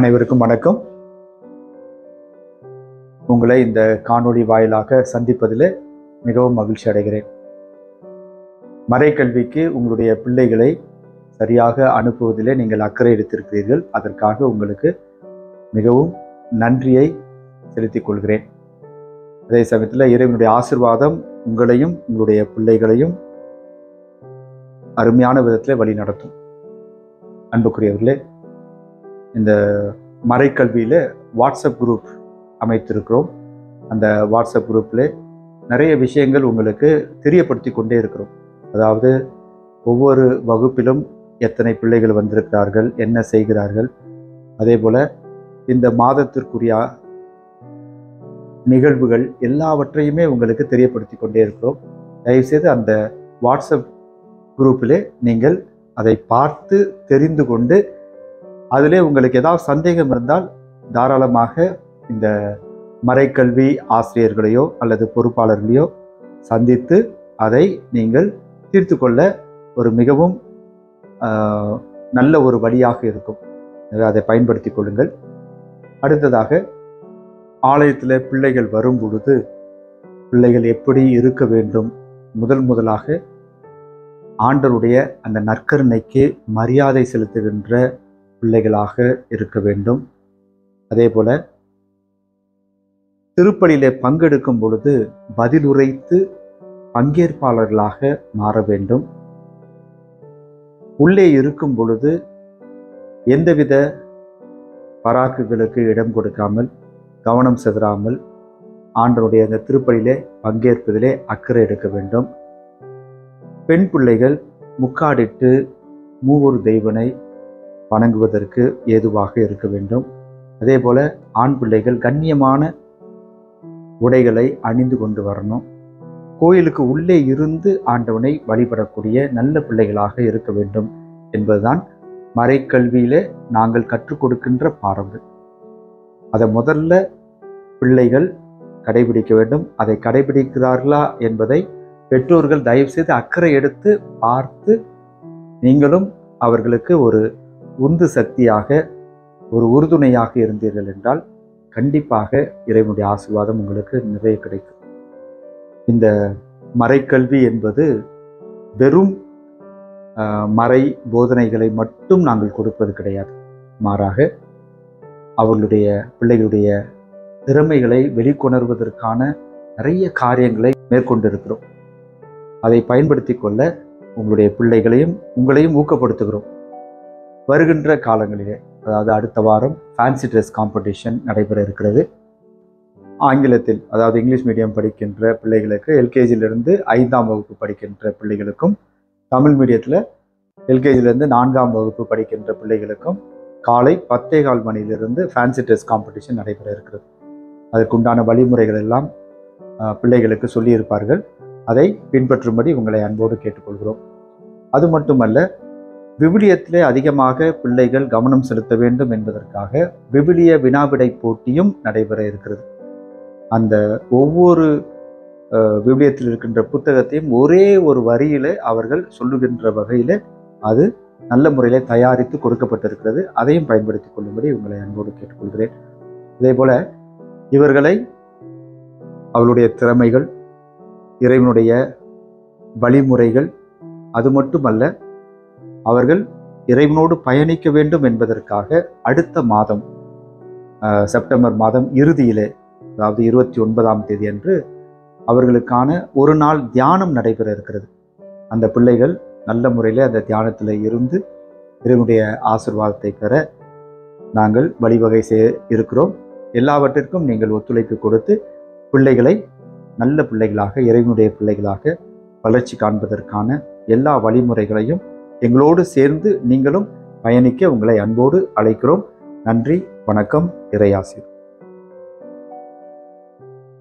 அனைவருக்கும் வணக்கம். உங்களை இந்த காணொளி வாயிலாக சந்திப்பதில் மிகவும் மகிழ்ச்சி அடைகிறேன். மறைக்கல்விக்கு உங்களுடைய பிள்ளைகளை சரியாக அனுப்புவதிலே நீங்கள் அக்கறை எடுத்திருக்கிறீர்கள். அதற்காக உங்களுக்கு மிகவும் நன்றியை செலுத்திக் கொள்கிறேன். அதே சமயத்தில் இறைவனுடைய ஆசீர்வாதம் உங்களையும் உங்களுடைய பிள்ளைகளையும் அருமையான விதத்தில் வழி நடத்தும். அன்புக்குரியவர்களே, இந்த மறைக்கல்வியில் வாட்ஸ்அப் குரூப் அமைத்திருக்கிறோம். அந்த வாட்ஸ்அப் குரூப்பில் நிறைய விஷயங்கள் உங்களுக்கு தெரியப்படுத்தி கொண்டே இருக்கிறோம். அதாவது ஒவ்வொரு வகுப்பிலும் எத்தனை பிள்ளைகள் வந்திருக்கிறார்கள், என்ன செய்கிறார்கள், அதே போல் இந்த மாதத்திற்குரிய நிகழ்வுகள் எல்லாவற்றையுமே உங்களுக்கு தெரியப்படுத்தி கொண்டே இருக்கிறோம். தயவுசெய்து அந்த வாட்ஸ்அப் குரூப்பிலே நீங்கள் அதை பார்த்து தெரிந்து கொண்டு அதிலே உங்களுக்கு ஏதாவது சந்தேகம் இருந்தால் தாராளமாக இந்த மறைக்கல்வி ஆசிரியர்களையோ அல்லது பொறுப்பாளர்களையோ சந்தித்து அதை நீங்கள் தீர்த்து கொள்ள ஒரு மிகவும் நல்ல ஒரு வழியாக இருக்கும். அதை பயன்படுத்தி கொள்ளுங்கள். அடுத்ததாக, ஆலயத்தில் பிள்ளைகள் வரும் பொழுது பிள்ளைகள் எப்படி இருக்க வேண்டும்? முதலாக ஆண்டவருடைய அந்த நற்கருணைக்கு மரியாதை செலுத்துகின்ற பிள்ளைகளாக இருக்க வேண்டும். அதே போல திருப்பலியிலே பங்கெடுக்கும் பொழுது பதிலுரைத்து பங்கேற்பாளர்களாக மாற வேண்டும். உள்ளே இருக்கும் பொழுது எந்தவித பராக்குகளுக்கு இடம் கொடுக்காமல், கவனம் செதறாமல் ஆண்டவருடைய அந்த திருப்பலியிலே பங்கேற்பதிலே அக்கறை எடுக்க வேண்டும். பெண் பிள்ளைகள் முக்காடிட்டு மூவொரு தெய்வனை வணங்குவதற்கு ஏதுவாக இருக்க வேண்டும். அதே போல ஆண் பிள்ளைகள் கண்ணியமான உடைகளை அணிந்து கொண்டு வரணும். கோயிலுக்கு உள்ளே இருந்து ஆண்டவனை வழிபடக்கூடிய நல்ல பிள்ளைகளாக இருக்க வேண்டும் என்பதுதான் மறைக்கல்வியிலே நாங்கள் கற்றுக் கொடுக்கின்ற பாடங்கள். அதை முதல்ல பிள்ளைகள் கடைபிடிக்க வேண்டும். அதை கடைபிடிக்கிறார்களா என்பதை பெற்றோர்கள் தயவு செய்து அக்கறை எடுத்து பார்த்து நீங்களும் அவர்களுக்கு ஒரு உந்து சக்தியாக, ஒரு உறுதுணையாக இருந்தீர்கள் என்றால் கண்டிப்பாக இறைவனுடைய ஆசீர்வாதம் உங்களுக்கு நிறைய கிடைக்கும். இந்த மறைக்கல்வி என்பது வெறும் மறை போதனைகளை மட்டும் நாங்கள் கொடுப்பது கிடையாது. மாறாக அவர்களுடைய பிள்ளைகளுடைய திறமைகளை வெளிக்கொணர்வதற்கான நிறைய காரியங்களை மேற்கொண்டிருக்கிறோம். அதை பயன்படுத்தி கொள்ள உங்களுடைய பிள்ளைகளையும் உங்களையும் ஊக்கப்படுத்துகிறோம். வருகின்ற காலங்களிலே, அதாவது அடுத்த வாரம் ஃபேன்சி ட்ரெஸ் காம்படிஷன் நடைபெற இருக்கிறது. ஆங்கிலத்தில், அதாவது இங்கிலீஷ் மீடியம் படிக்கின்ற பிள்ளைகளுக்கு, எல்கேஜியிலிருந்து 5ஆம் வகுப்பு படிக்கின்ற பிள்ளைகளுக்கும், தமிழ் மீடியத்தில் எல்கேஜியிலிருந்து 4ஆம் வகுப்பு படிக்கின்ற பிள்ளைகளுக்கும் காலை 10:15 மணியிலிருந்து ஃபேன்சி ட்ரெஸ் காம்படிஷன் நடைபெற இருக்கிறது. அதற்குண்டான வழிமுறைகள் எல்லாம் பிள்ளைகளுக்கு சொல்லியிருப்பார்கள். அதை பின்பற்றும்படி உங்களை அன்போடு கேட்டுக்கொள்கிறோம். அது மட்டுமல்ல, விவிலியத்திலே அதிகமாக பிள்ளைகள் கவனம் செலுத்த வேண்டும் என்பதற்காக விவிலிய வினாவிடை போட்டியும் நடைபெற இருக்கிறது. அந்த ஒவ்வொரு விவிலியத்தில் இருக்கின்ற புத்தகத்தையும் ஒரே ஒரு வரியில அவர்கள் சொல்லுகின்ற வகையில் அது நல்ல முறையில் தயாரித்து கொடுக்கப்பட்டிருக்கிறது. அதையும் பயன்படுத்தி கொள்ளும்படி உங்களை அன்போடு கேட்டுக்கொள்கிறேன். அதே போல இவர்களை அவளுடைய திறமைகள், இறைவனுடைய வழிமுறைகள், அது மட்டுமல்ல அவர்கள் இறைவனோடு பயணிக்க வேண்டும் என்பதற்காக அடுத்த மாதம் செப்டம்பர் மாதம் இறுதியிலே, அதாவது 29ஆம் தேதி அன்று அவர்களுக்கான ஒரு நாள் தியானம் நடைபெற இருக்கிறது. அந்த பிள்ளைகள் நல்ல முறையில் அந்த தியானத்தில் இருந்து இறைவனுடைய ஆசீர்வாதத்தை பெற நாங்கள் வழிவகை செய்ய இருக்கிறோம். எல்லாவற்றிற்கும் நீங்கள் ஒத்துழைப்பு கொடுத்து பிள்ளைகளை நல்ல பிள்ளைகளாக, இறைவனுடைய பிள்ளைகளாக வளர்ச்சி காண்பதற்கான எல்லா வழிமுறைகளையும் எங்களோடு சேர்ந்து நீங்களும் பயணிக்க உங்களை அன்போடு அழைக்கிறோம். நன்றி, வணக்கம், இறையாசிர்.